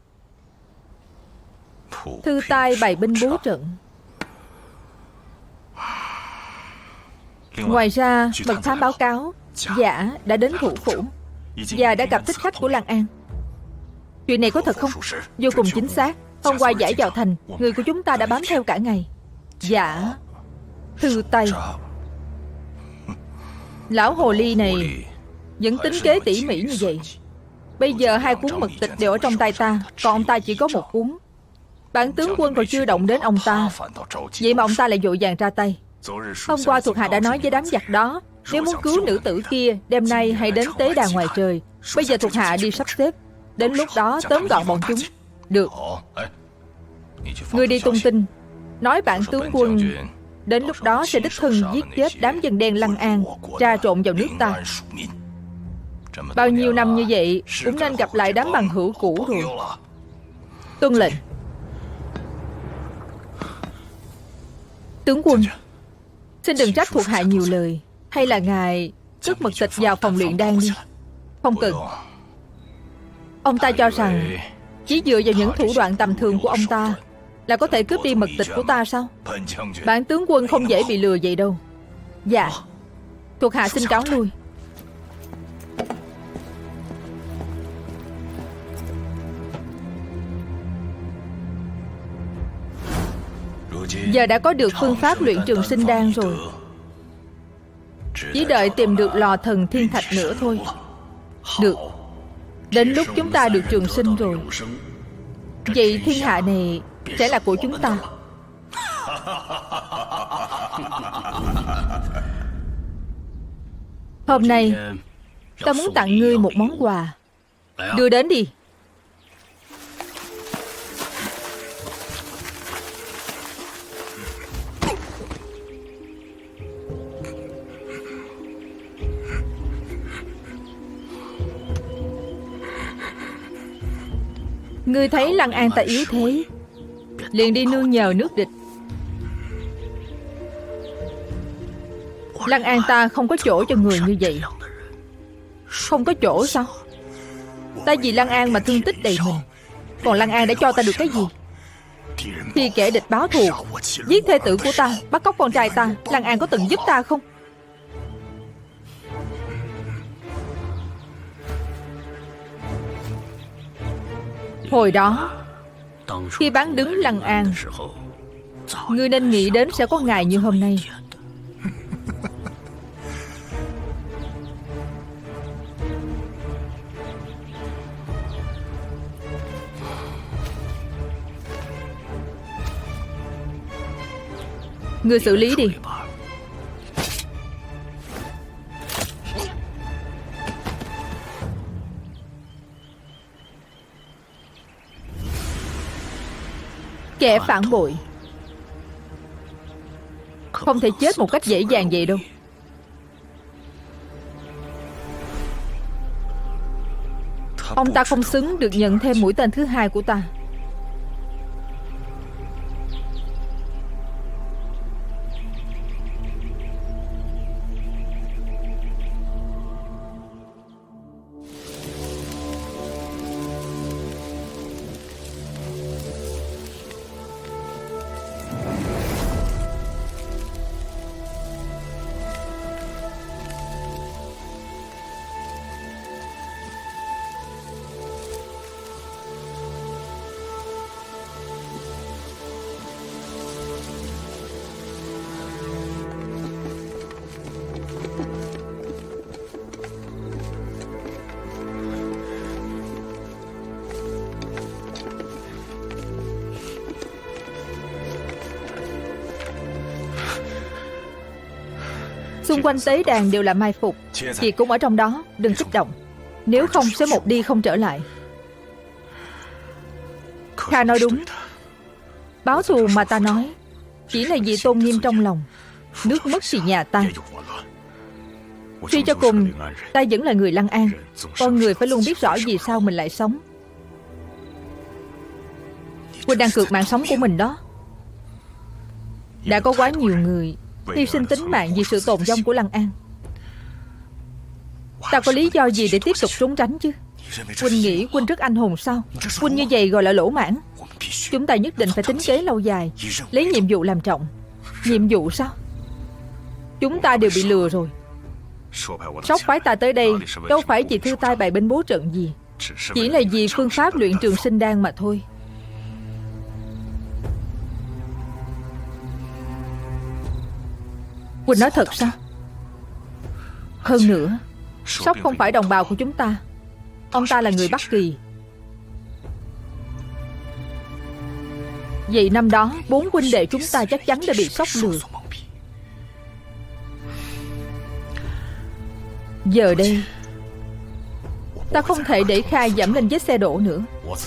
Thư tay bày binh bố trận. Ngoài ra, mật thám báo cáo giả đã đến thủ phủ và đã gặp thích khách của Lăng An. Chuyện này có thật không? Vô cùng chính xác. Hôm qua giải vào thành, người của chúng ta đã bám theo cả ngày. Giả thư tay. Lão hồ ly này vẫn tính kế tỉ mỉ như vậy. Bây giờ 2 cuốn mật tịch đều ở trong tay ta, còn ông ta chỉ có 1 cuốn. Bản tướng quân còn chưa động đến ông ta, vậy mà ông ta lại vội vàng ra tay. Hôm qua thuộc hạ đã nói với đám giặc đó, nếu muốn cứu nữ tử kia, đêm nay hãy đến tế đàn ngoài trời. Bây giờ thuộc hạ đi sắp xếp, đến lúc đó tóm gọn bọn chúng. Được. Ngươi đi tung tin, nói bản tướng quân đến lúc đó sẽ đích thân giết chết đám dân đen Lăng An trà trộn vào nước ta. Bao nhiêu năm như vậy cũng nên gặp lại đám bằng hữu cũ rồi. Tuân lệnh. Tướng quân, xin đừng trách thuộc hạ nhiều lời. Hay là ngài cất mật tịch vào phòng luyện đan đi. Không cần. Ông ta cho rằng chỉ dựa vào những thủ đoạn tầm thường của ông ta là có thể cướp đi mật tịch của ta sao? Bản tướng quân không dễ bị lừa vậy đâu. Dạ, thuộc hạ xin cáo lui. Giờ đã có được phương pháp luyện trường sinh đan rồi, chỉ đợi tìm được lò thần thiên thạch nữa thôi. Được. Đến lúc chúng ta được trường sinh rồi, vậy thiên hạ này sẽ là của chúng ta. Hôm nay ta muốn tặng ngươi một món quà. Đưa đến đi. Ngươi thấy Lăng An ta yếu thế, liền đi nương nhờ nước địch. Lăng An ta không có chỗ cho người như vậy. Không có chỗ sao? Ta vì Lăng An mà thương tích đầy mình, còn Lăng An đã cho ta được cái gì? Khi kẻ địch báo thù, giết thê tử của ta, bắt cóc con trai ta, Lăng An có từng giúp ta không? Hồi đó, khi bán đứng Lăng An, ngươi nên nghĩ đến sẽ có ngày như hôm nay. Ngươi xử lý đi. Kẻ phản bội không thể chết một cách dễ dàng vậy đâu. Ông ta không xứng được nhận thêm mũi tên thứ hai của ta. Xung quanh tế đàn đều là mai phục. Chị cũng ở trong đó, đừng kích động. Nếu không sẽ một đi không trở lại. Kha nói đúng. Báo thù mà ta nói chỉ là vì tôn nghiêm trong lòng. Nước mất thì nhà ta. Suy cho cùng, ta vẫn là người Lăng An. Con người phải luôn biết rõ vì sao mình lại sống. Huynh đang cược mạng sống của mình đó. Đã có quá nhiều người hy sinh tính mạng vì sự tồn vong của Lăng An. Ta có lý do gì để tiếp tục trốn tránh chứ? Huynh nghĩ Huynh rất anh hùng sao? Huynh như vậy gọi là lỗ mãn. Chúng ta nhất định phải tính kế lâu dài, lấy nhiệm vụ làm trọng. Nhiệm vụ sao? Chúng ta đều bị lừa rồi. Sóc phái ta tới đây đâu phải vì thư tai bày binh bố trận gì, chỉ là vì phương pháp luyện trường sinh đan mà thôi. Huynh nói thật sao? Hơn nữa, Sóc không phải đồng bào của chúng ta. Ông ta là người Bắc Kỳ. Vậy năm đó 4 huynh đệ chúng ta chắc chắn đã bị Sóc lừa. Giờ đây ta không thể để Khai dẫm lên vết xe đổ nữa.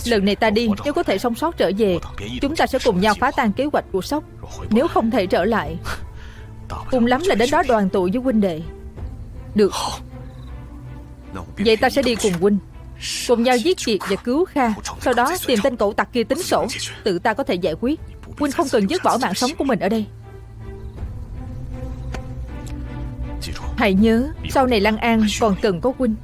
Lần này ta đi, nếu có thể sống sót trở về, chúng ta sẽ cùng nhau phá tan kế hoạch của Sóc. Nếu không thể trở lại, cùng lắm là đến đó đoàn tụ với huynh đệ. Được. Vậy ta sẽ đi cùng huynh, cùng nhau giết Kiệt và cứu Kha. Sau đó tìm tên cẩu tặc kia tính sổ. Tự ta có thể giải quyết. Huynh không cần dứt bỏ mạng sống của mình ở đây. Hãy nhớ, sau này Lăng An còn cần có huynh.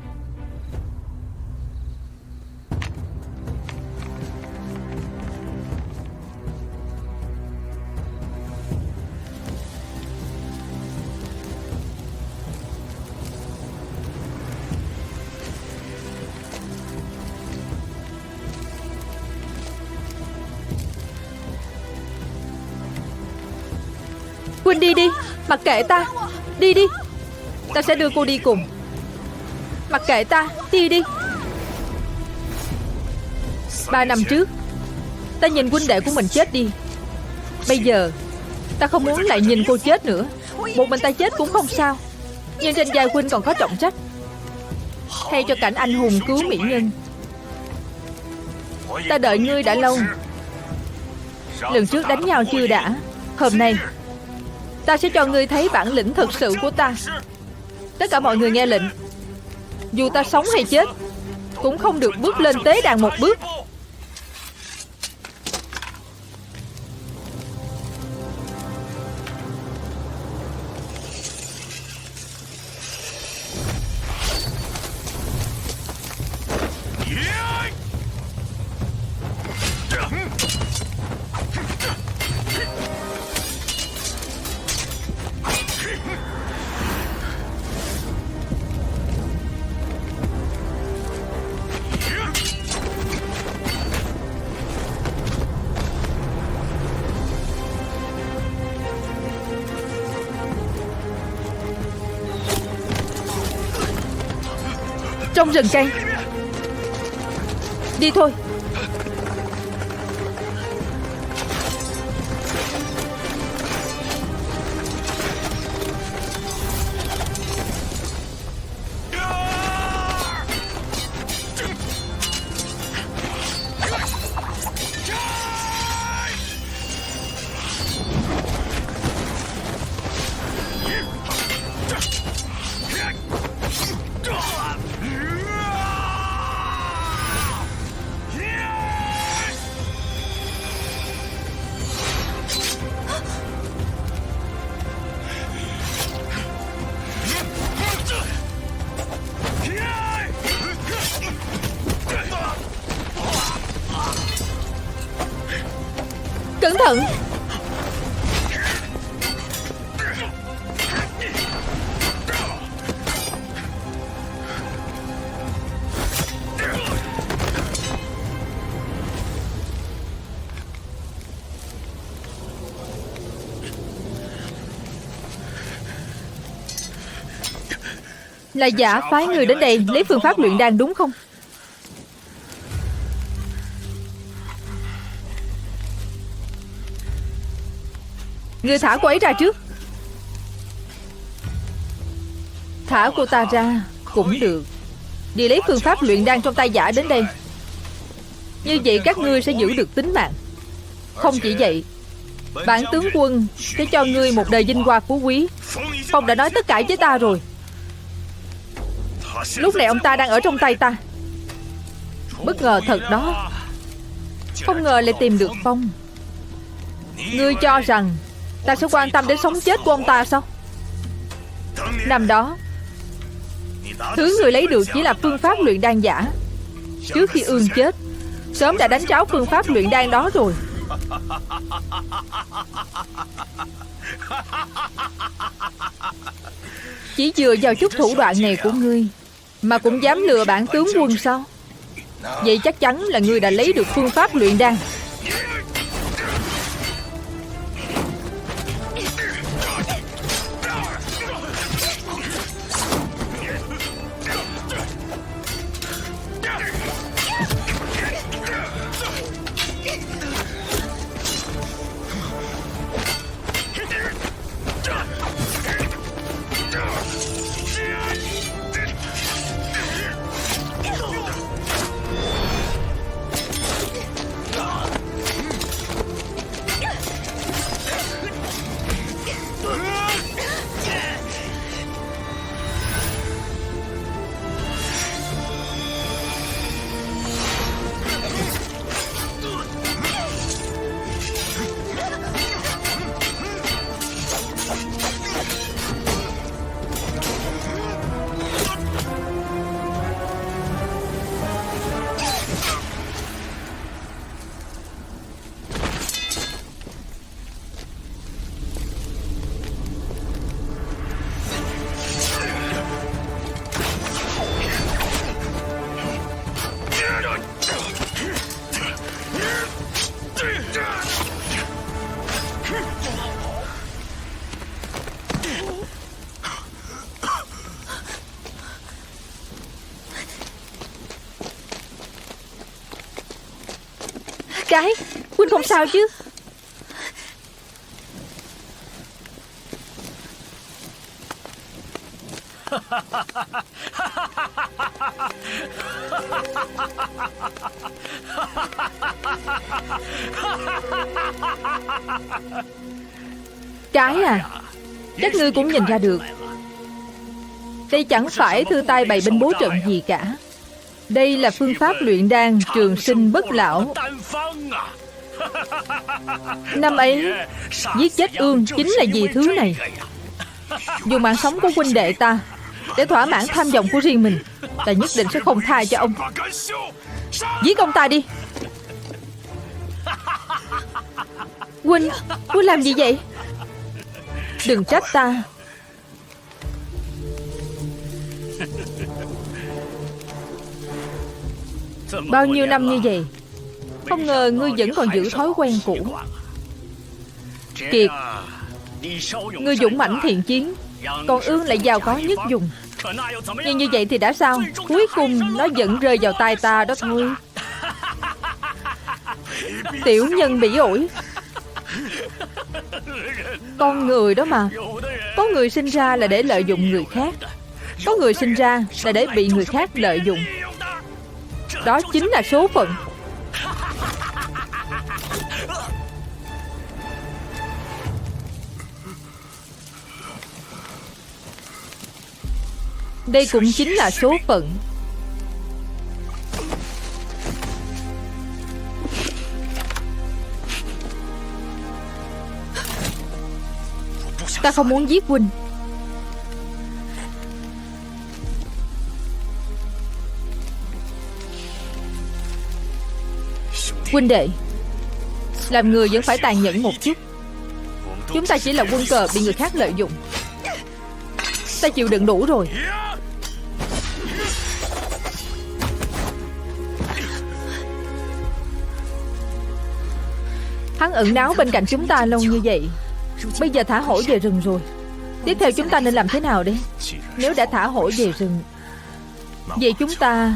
Huynh đi đi, mặc kệ ta. Đi đi, ta sẽ đưa cô đi cùng. Mặc kệ ta, đi đi. 3 năm trước, ta nhìn huynh đệ của mình chết đi. Bây giờ, ta không muốn lại nhìn cô chết nữa. Một mình ta chết cũng không sao, nhưng trên vai huynh còn có trọng trách. Thay cho cảnh anh hùng cứu mỹ nhân. Ta đợi ngươi đã lâu. Lần trước đánh nhau chưa đã. Hôm nay ta sẽ cho ngươi thấy bản lĩnh thực sự của ta. Tất cả mọi người nghe lệnh. Dù ta sống hay chết, cũng không được bước lên tế đàn một bước. Trong rừng cây. Đi thôi. Cẩn thận. Là giả phái người đến đây lấy phương pháp luyện đan đúng không? Người thả cô ấy ra trước. Thả cô ta ra cũng được. Đi lấy phương pháp luyện đan trong tay giả đến đây. Như vậy các ngươi sẽ giữ được tính mạng. Không chỉ vậy, bản tướng quân sẽ cho ngươi một đời vinh hoa phú quý. Ông đã nói tất cả với ta rồi. Lúc này ông ta đang ở trong tay ta. Bất ngờ thật đó. Không ngờ lại tìm được Phong. Ngươi cho rằng ta sẽ quan tâm đến sống chết của ông ta sao? Năm đó, thứ người lấy được chỉ là phương pháp luyện đan giả. Trước khi Ương chết, sớm đã đánh tráo phương pháp luyện đan đó rồi. Chỉ dựa vào chút thủ đoạn này của ngươi mà cũng dám lừa bản tướng quân sao? Vậy chắc chắn là ngươi đã lấy được phương pháp luyện đan. Cái, huynh không sao chứ? Cái à, chắc ngươi cũng nhìn ra được. Đây chẳng phải thư tay bày binh bố trận gì cả. Đây là phương pháp luyện đan trường sinh bất lão. Năm ấy giết chết Ương chính là vì thứ này. Dùng mạng sống của huynh đệ ta để thỏa mãn tham vọng của riêng mình, ta nhất định sẽ không tha cho ông. Giết ông ta đi. Huynh làm gì vậy? Đừng trách ta. Bao nhiêu năm như vậy, không ngờ ngươi vẫn còn giữ thói quen cũ. Kiệt, ngươi dũng mãnh thiện chiến, còn Ương lại giàu có nhất dùng. Nhưng như vậy thì đã sao? Cuối cùng nó vẫn rơi vào tay ta đó thôi. Tiểu nhân bỉ ổi. Con người đó mà. Có người sinh ra là để lợi dụng người khác, có người sinh ra là để bị người khác lợi dụng. Đó chính là số phận. Đây cũng chính là số phận. Ta không muốn giết huynh. Huynh đệ, làm người vẫn phải tàn nhẫn một chút. Chúng ta chỉ là quân cờ bị người khác lợi dụng. Ta chịu đựng đủ rồi. Hắn ẩn náu bên cạnh chúng ta lâu như vậy, bây giờ thả hổ về rừng rồi. Tiếp theo chúng ta nên làm thế nào đây? Nếu đã thả hổ về rừng, vậy chúng ta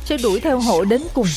sẽ đuổi theo hổ đến cùng.